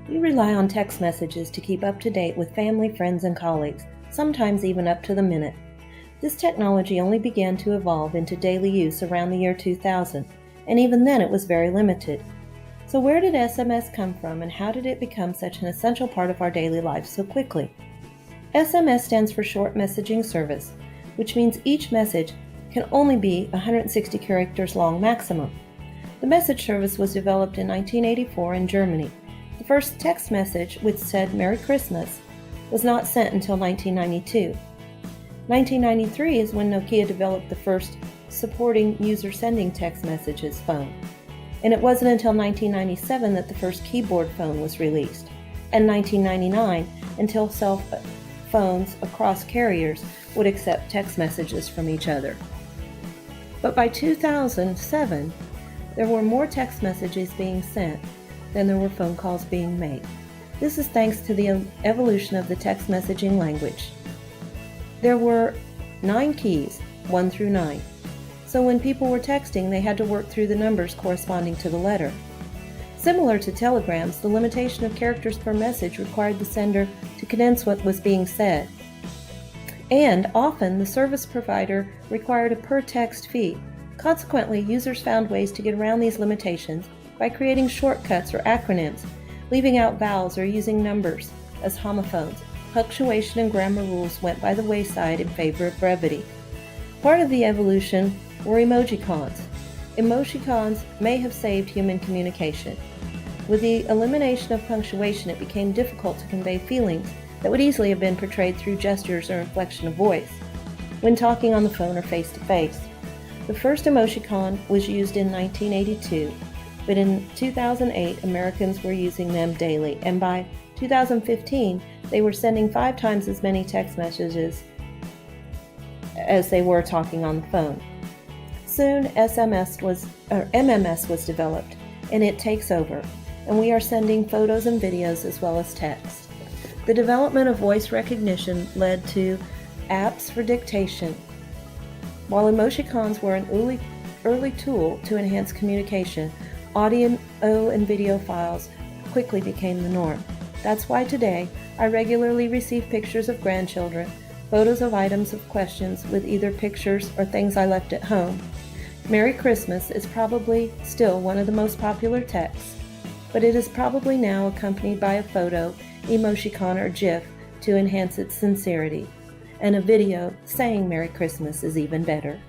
We rely on text messages to keep up to date with family, friends, and colleagues, sometimes even up to the minute. This technology only began to evolve into daily use around the year 2000, and even then it was very limited. So where did SMS come from, and how did it become such an essential part of our daily lives so quickly? SMS stands for Short Messaging Service, which means each message can only be 160 characters long maximum. The message service was developed in 1984 in Germany. The first text message, which said Merry Christmas, was not sent until 1992. 1993 is when Nokia developed the first supporting user sending text messages phone. And it wasn't until 1997 that the first keyboard phone was released, and 1999 until cell phones across carriers would accept text messages from each other. But by 2007, there were more text messages being sent than there were phone calls being made. This is thanks to the evolution of the text messaging language. There were 9 keys, 1 through 9. So when people were texting, they had to work through the numbers corresponding to the letter. Similar to telegrams, the limitation of characters per message required the sender to condense what was being said. And often, the service provider required a per-text fee. Consequently, users found ways to get around these limitations by creating shortcuts or acronyms, leaving out vowels or using numbers as homophones. Punctuation and grammar rules went by the wayside in favor of brevity. Part of the evolution were emojicons. Emojicons may have saved human communication. With the elimination of punctuation, it became difficult to convey feelings that would easily have been portrayed through gestures or inflection of voice when talking on the phone or face-to-face. The first emojicon was used in 1982, but in 2008, Americans were using them daily, and by 2015, they were sending 5 times as many text messages as they were talking on the phone. Soon, MMS was developed, and it takes over, and we are sending photos and videos as well as text. The development of voice recognition led to apps for dictation. While emojicons were an early tool to enhance communication, audio and video files quickly became the norm. That's why today I regularly receive pictures of grandchildren, photos of items of questions with either pictures or things I left at home. Merry Christmas is probably still one of the most popular texts, but it is probably now accompanied by a photo, emoticon, or GIF to enhance its sincerity. And a video saying Merry Christmas is even better.